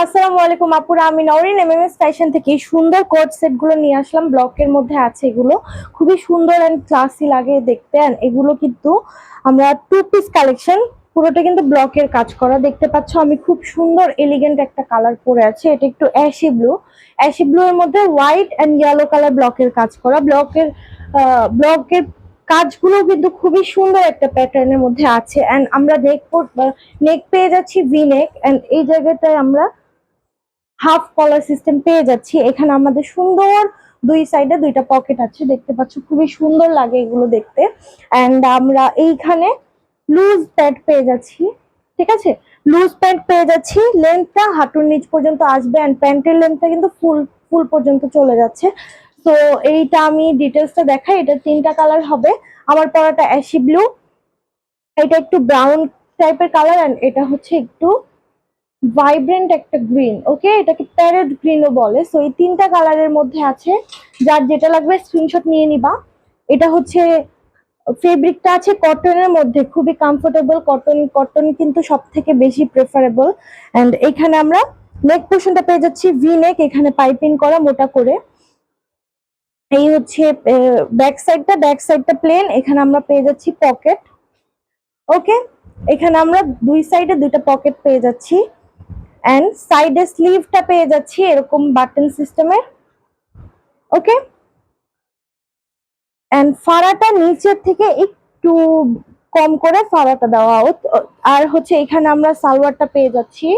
আসসালামু আলাইকুম আপুরা, আমি নওরিন এমএমএস ফ্যাশন থেকে এই সুন্দর কোট সেট গুলো নিয়ে আসলাম। ব্লকের মধ্যে আছে, এগুলো খুবই সুন্দর এন্ড ক্লাসি লাগে দেখতে। এন্ড এগুলো কিন্তু আমরা টু পিস কালেকশন, পুরোটা কিন্তু ব্লকের কাজ করা। দেখতে পাচ্ছ আমি খুব সুন্দর এলিগেন্ট একটা কালার পরে আছে, এটা একটু অ্যাশি ব্লু এর মধ্যে হোয়াইট এন্ড ইয়েলো কালার ব্লকের কাজ করা। ব্লকের কাজগুলো কিন্তু খুবই সুন্দর একটা প্যাটার্নের মধ্যে আছে। এন্ড আমরা নেক পেয়ে যাচ্ছি ভি নেক, এন্ড এই জায়গাটায় আমরা হাফ কলার সিস্টেম পেয়ে যাচ্ছি। এখানে আমাদের সুন্দর দুই সাইডে দুইটা পকেট আছে, দেখতে পাচ্ছ খুবই সুন্দর লাগে এগুলো দেখতে। এন্ড আমরা এইখানে লুজ প্যান্ট পেয়ে যাচ্ছি, ঠিক আছে, লুজ প্যান্ট পেয়ে যাচ্ছি। লেন্থটা হাঁটুর নিচ পর্যন্ত আসবে এন্ড প্যান্টের লেন্থটা কিন্তু ফুল ফুল পর্যন্ত চলে যাচ্ছে। তো এইটা আমি ডিটেলসটা দেখাই। এটা তিনটা কালার হবে। আমার পরাটা অ্যাশি ব্লু, এটা একটু ব্রাউন টাইপের কালার, এন্ড এটা হচ্ছে একটু ভাইব্রেন্ট একটা গ্রিন। ওকে, এটাকে প্যারেট গ্রিনও বলে। সো এই তিনটা কালারের মধ্যে আছে, যার যেটা লাগবে স্ক্রিনশট নিয়ে নিবা। এটা হচ্ছে ফেব্রিকটা আছে কটনের মধ্যে, খুবই কমফোর্টেবল কটন। কটন কিন্তু সব থেকে বেশি প্রেফারেবল। এন্ড এখানে আমরা নেক পোর্শনটা পেয়ে যাচ্ছি ভি নেক, এখানে পাইপিং করা মোটা করে। এই হচ্ছে ব্যাক সাইডটা প্লেন, এখানে আমরা পেয়ে যাচ্ছি পকেট। ওকে, এখানে আমরা দুই সাইডে দুইটা পকেট পেয়ে যাচ্ছি এন্ড সাইডে স্লিভটা পেয়ে যাচ্ছি এরকম বাটন সিস্টেমের। ওকে, এন্ড ফাড়াটা নিচের থেকে একটু কম করে ফাড়াটা দেওয়া আউট। আর হচ্ছে এখানে আমরা সালোয়ারটা পেয়ে যাচ্ছি,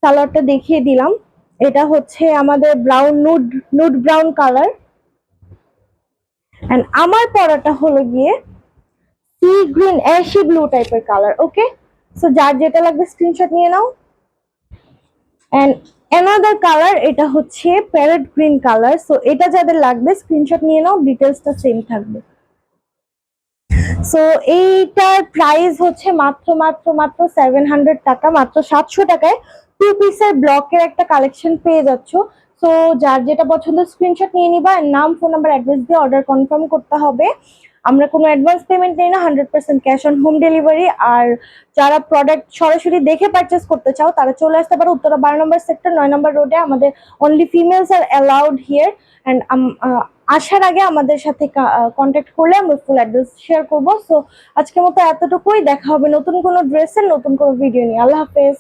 সালোয়ারটা দেখিয়ে দিলাম। এটা হচ্ছে আমাদের brown nude brown colour. And আমার পরাটা হলো গিয়ে সি গ্রিন অ্যাশি ব্লু টাইপের কালার। ওকে, সো যার যেটা লাগবে স্ক্রিনশট নিয়ে নাও। এন্ড অ্যানাদার কালার, এটা হচ্ছে প্যারেট গ্রিন কালার। সো এটা যাদের লাগবে স্ক্রিনশট নিয়ে নাও, ডিটেলসটা সেম থাকবে। সো এইটার প্রাইস হচ্ছে মাত্র মাত্র মাত্র 700 টাকা, মাত্র 700 টাকায় টু পিসের ব্লকের একটা কালেকশন পেয়ে যাচ্ছ। সো যার যেটা পছন্দ স্ক্রিনশট নিয়ে নিবা, নাম, ফোন নাম্বার, অ্যাড্রেস দিয়ে অর্ডার কনফার্ম করতে হবে। আমরা কোনো অ্যাডভান্স পেমেন্ট নেই না, 100% ক্যাশ অন হোম ডেলিভারি। আর যারা প্রোডাক্ট সরাসরি দেখে পারচেস করতে চাও তারা চলে আসতে পারো উত্তরা 12 নম্বর সেক্টর 9 নম্বর রোডে। আমাদের only females R allowed here. And আসার আগে আমাদের সাথে কন্ট্যাক্ট করলে আমরা ফুল অ্যাড্রেস শেয়ার করবো। সো আজকের মতো এতটুকুই, দেখা হবে নতুন কোনো ড্রেসের নতুন কোনো ভিডিও নিয়ে। আল্লাহ হাফেজ।